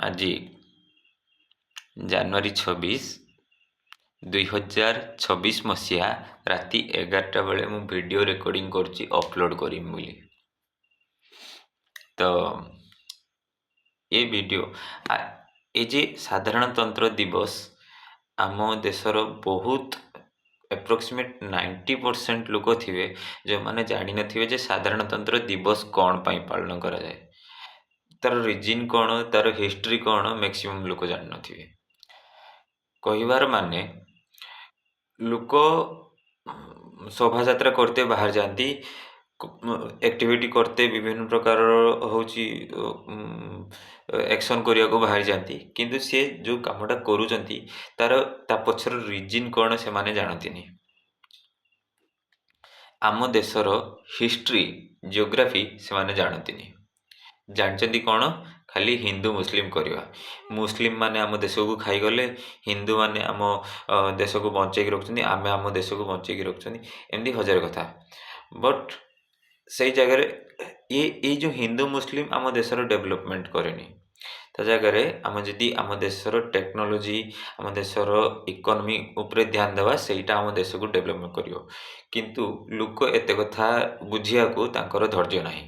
आज जानुरी 26 2026 मसीहा राति 11टा बेले मु वीडियो रिकॉर्डिंग करछि अपलोड करिम बोली। तो ये वीडियो ये जे साधारणतंत्र दिवस आम देशर बहुत एप्रोक्सीमेट 90% लोक थे जो मैंने जानी नथिबे जे साधारणतंत्र दिवस कौन पाई पालन करा जाए, तार रिजिन कौन, तार हिस्ट्री कौन मैक्सिमम लोक जान नथिबे। कहिबार माने लोक शोभा यात्रा करते बाहर जाती, एक्टिविटी करते विभिन्न प्रकार होची एक्शन करिया को बाहर जाती, किंतु सी जो कामटा करूचंती तार ता पछर रिजिन कौन से माने जानतीनी। आम देशर हिस्ट्री जियोग्राफी से माने जानतीनी, जानचंती कौन खाली हिंदू मुस्लिम करवा। मुस्लिम माने आम देश को खाईगले, हिंदू माने आम देश को बंचेक रखुच्च, आम आम देश को बंचेक रखुच्च, एमती हजार कथा। बट से जगह ये जो हिंदू मुस्लिम आम देशर डेवलपमेंट करेनी, ता जगह आम जदि आम देशर टेक्नोलोजी आम देशर इकोनॉमी उपरे ध्यान देवा, सेटा आम देश को डेवलपमेंट करियो। किंतु लोक एते कथा बुझिया को तांकर धैर्य नाही।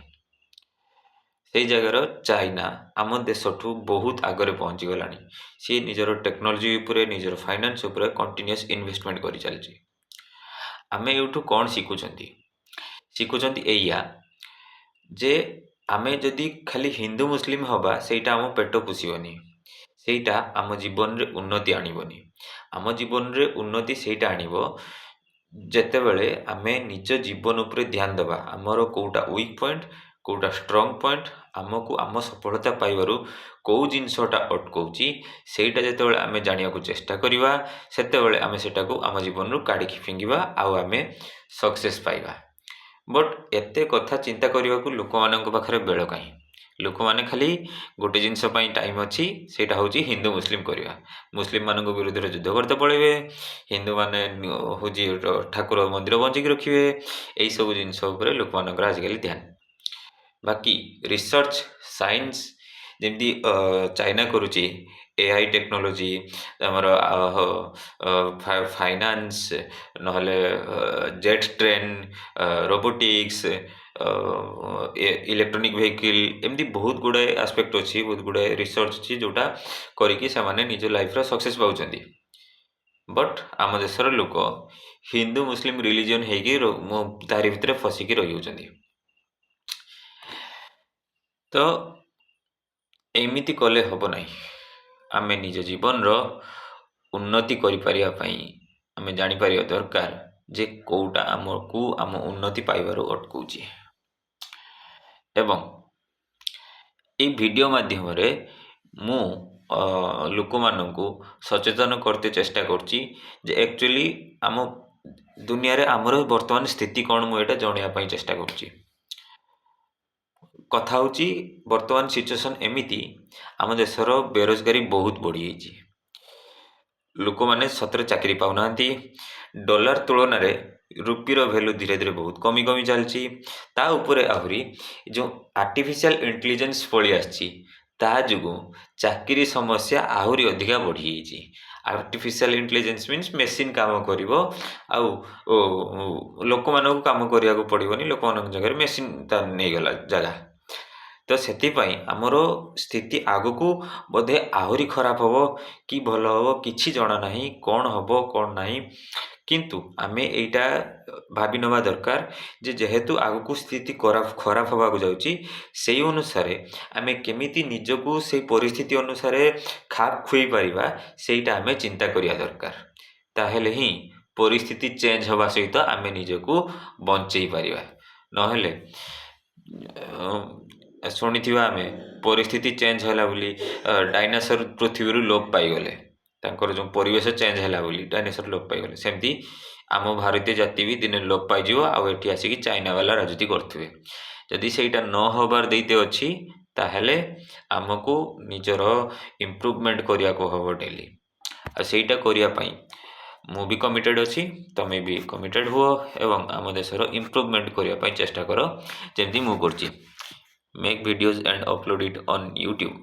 से जगार चाइना आम देशठू बहुत आगे पहुँची गलानी। सी निजर टेक्नोलोजी उपरे निजर फाइनेंस उपरे कंटिन्यूअस इन्वेस्टमेंट करि चलछि। आमे एठू कौन शिखुचंती एया जे आमे जदि खाली हिंदू मुस्लिम हवा सेटा आम पेट पोषिबनी, सेटा आम जीवन रे उन्नति आनिबनी। आम जीवन रे उन्नति सेटा आनिबो जेतेबेले आमे निज जीवन उपरे ध्यान देबा, आमर कोउटा वीक पॉइंट कोउटा स्ट्रॉन्ग पॉइंट, आमको आम सफलता पाइबारु कौ जिनसटा अटकाउची सेटा जेतेबेले आमे जानिया को चेष्टा करिवा, सेतेबेले आमे सेटाको आम जीवन रु काढिकी फिंगिबा आउ आमे सक्सेस पाइबा। बट एते कथा चिंता करने को लोक मानक पाखरे बेल कहीं। लोक माने खाली गोटे जिनस टाइम अच्छी, सेटा होची हिंदू मुस्लिम करवा। मुस्लिम मानक विरुद्ध युद्ध करते पड़े, हिंदू माने होची ठाकुर मंदिर बंचिक रखिए, यही सब जिनस लोक मानक आजिकल ध्यान। बाकी रिसर्च साइंस जमी चाइना करुच्ची, एआई टेक्नोलोजी आमर फाइनान्स नहले jet train, robotics, electronic vehicle, एमती बहुत गुड़ाए आस्पेक्ट अच्छी, बहुत गुड़ाए रिसर्च अच्छी जोटा करिकी से निज लाइफ सक्सेस पाउछंती। बट आम देशर लोक हिंदू मुस्लिम रिलीजन होगी तारी भितर फसिकी रही होचंती। तो एमिति कले हब नहीं। आमे निज जीवन रो उन्नति करि परिया पई आमे जानि परिया दरकार जे कोउटा आमको आम उन्नति पाइबारो अटकउची। एवं ए वीडियो माध्यम रे मु लोक मानकु सचेतन करते चेष्टा करची जे एक्चुअली आम दुनिया रे आमर वर्तमान स्थिति कौन मु एटा जणिया पई चेष्टा करची। कथा होची वर्तमान सिचुएशन एमिति आम देशर बेरोजगारी बहुत बढ़ी जाइए। लोक माने सतरे चाकरी पाउना, डॉलर तुलन रे रुपीर वैल्यू धीरे धीरे बहुत कमी कमी चलची। ता उपरे आहुरी जो आर्टिफिशियल इंटेलिजेंस पळी आछि ता जुगु चाकरी समस्या आहुरी अधिका बढ़ी जाइए। आर्टिफिशियल इंटेलिजेंस मीन्स मेसीन काम करिवो आउ लोक मानक काम करिया को पड़िबनी, लोक मानक जगह मेसीन ता नै गला जगह। तो सेतिपाई आमर स्थिति आगको बोधे आहुरी खराब हबो कि भल हबो किछि जना नाही, कौन हबो कौन नाही। किंतु आमे एटा भाबी नवा दरकार जे जेहेतु आगको स्थिति खराब हवा को जाउची, सेई अनुसारे आमे केमिति निजको सेई परिस्थिति अनुसारे खाप खुई परिबा सेइटा आमे चिंता करिया दरकार। ताहेले ही परिस्थिति चेंज हवा सहित आमे निजको बंचेई परिबा। नहेले शुणिथिबा आमे परिस्थिति चेंज होला बोली डायनासोर पृथ्वी रु लोप पाई गले, तांकर जो परिवेश चेंज होला बोली डायनासोर लोप पाई गले। सेमती आम भारतीय जाति भी दिने लोप पाई जिवो आ एठी आसिकी चाइना वाला राजनीति करथुवे। जदि सेटा न होबार देइते अछि ताहेले आमको निजर इम्प्रूवमेंट करिया को हबो डेली। आ सेटा करिया पई मु भी कमिटेड अछि, तमे भी कमिटेड हुओ एवं आम देशर इम्प्रूवमेंट करिया पई चेष्टा करो जेमती मु करची। Make videos and upload it on YouTube.